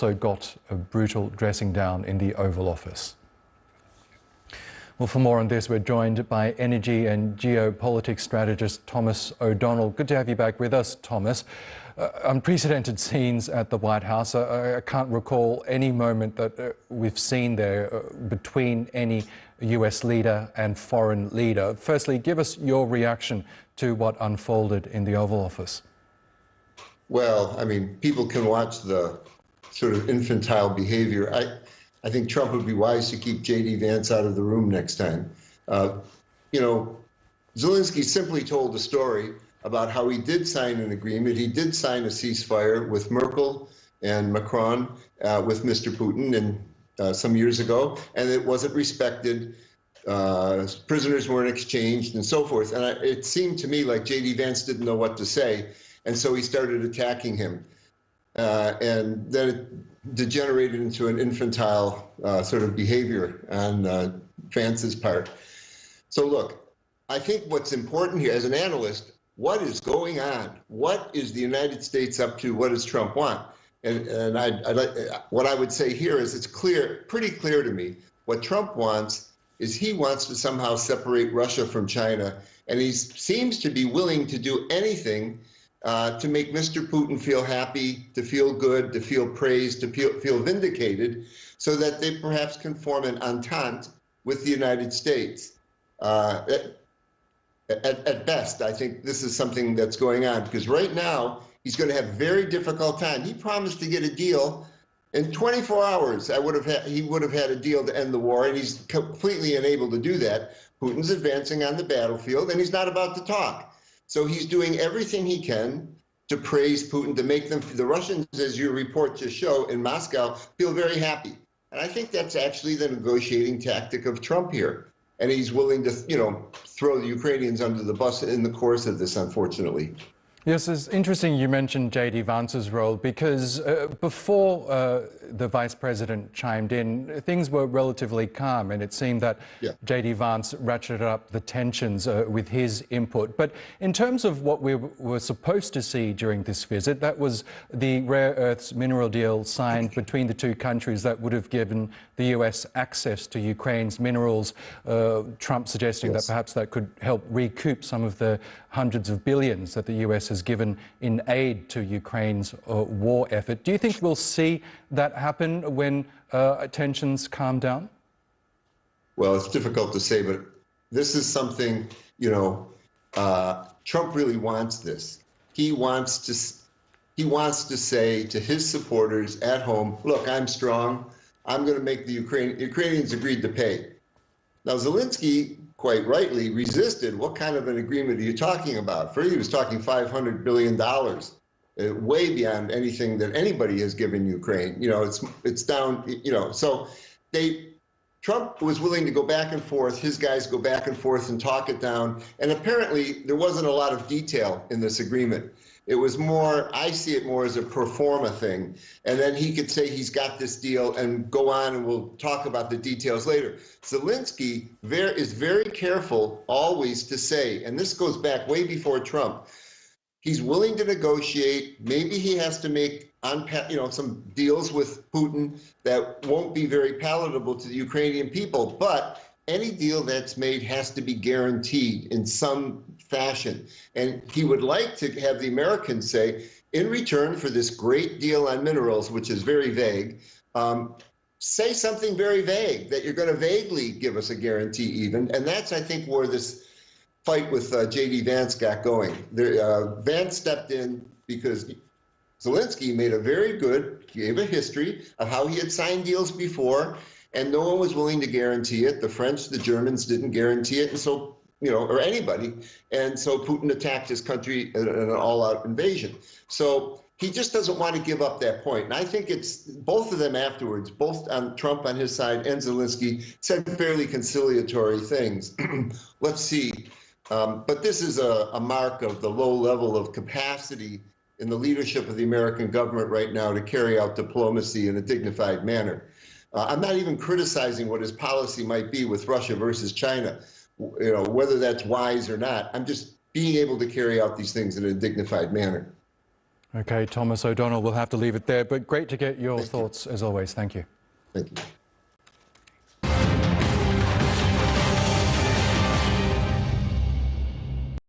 also got a brutal dressing down in the Oval Office. Well, for more on this, we're joined by energy and geopolitics strategist Thomas O'Donnell. Good to have you back with us, Thomas. Unprecedented scenes at the White House. I can't recall any moment that we've seen there between any US leader and foreign leader. Firstly, give us your reaction to what unfolded in the Oval Office. Well, I mean, people can watch the sort of infantile behavior. I think Trump would be wise to keep JD Vance out of the room next time. Zelensky simply told the story about how he did sign an agreement. He did sign a ceasefire with Merkel and Macron, with Mr. Putin some years ago, and it wasn't respected. Prisoners weren't exchanged and so forth. And it seemed to me like JD Vance didn't know what to say, and so he started attacking him. And then it degenerated into an infantile sort of behavior on Vance's part. So look, I think what's important here as an analyst, what is going on? What is the United States up to? What does Trump want? And what I would say here is it's clear, pretty clear to me, what Trump wants is he wants to somehow separate Russia from China, and he seems to be willing to do anything to make Mr. Putin feel happy, to feel good, to feel praised, to feel vindicated, so that they perhaps can form an entente with the United States. At best, I think this is something that's going on, because right now he's going to have a very difficult time. He promised to get a deal in 24 hours. He would have had a deal to end the war, and he's completely unable to do that. Putin's advancing on the battlefield, and he's not about to talk. So he's doing everything he can to praise Putin, to make the Russians, as your report just show, in Moscow, feel very happy. And I think that's actually the negotiating tactic of Trump here. And he's willing to, throw the Ukrainians under the bus in the course of this, unfortunately. Yes, it's interesting you mentioned JD Vance's role, because before the vice president chimed in, things were relatively calm, and it seemed that JD Vance ratcheted up the tensions with his input. But in terms of what we were supposed to see during this visit, that was the rare earths mineral deal signed between the two countries that would have given the US access to Ukraine's minerals, Trump suggesting that perhaps that could help recoup some of the hundreds of billions that the US has given in aid to Ukraine's war effort. Do you think we'll see that happen when tensions calm down? Well, it's difficult to say, but this is something, Trump really wants this. He wants to say to his supporters at home, look, I'm strong. I'm going to make the Ukrainians agreed to pay. Now, Zelensky, quite rightly, resisted. What kind of an agreement are you talking about? First, he was talking $500 billion, way beyond anything that anybody has given Ukraine. It's down, so Trump was willing to go back and forth, his guys go back and forth and talk it down. And apparently there wasn't a lot of detail in this agreement. It was more, I see it more as a pro forma thing. And then he could say he's got this deal and go on, and we'll talk about the details later. Zelensky is very careful always to say, and this goes back way before Trump, he's willing to negotiate. Maybe he has to make some deals with Putin that won't be very palatable to the Ukrainian people, but any deal that's made has to be guaranteed in some fashion. And he would like to have the Americans say, in return for this great deal on minerals, which is very vague, say something very vague, that you're going to vaguely give us a guarantee even. And that's, I think, where this fight with JD Vance got going. Vance stepped in because Zelensky gave a history of how he had signed deals before, and no one was willing to guarantee it. The French, the Germans didn't guarantee it, and so, or anybody. And so Putin attacked his country in an all-out invasion. So he just doesn't want to give up that point. And I think it's both of them afterwards, both on Trump on his side and Zelensky, said fairly conciliatory things. Let's see. But this is a mark of the low level of capacity in the leadership of the American government right now to carry out diplomacy in a dignified manner. I'm not even criticizing what his policy might be with Russia versus China, whether that's wise or not. I'm just being able to carry out these things in a dignified manner. Okay, Thomas O'Donnell, we'll have to leave it there, but great to get your thoughts as always. Thank you. Thank you.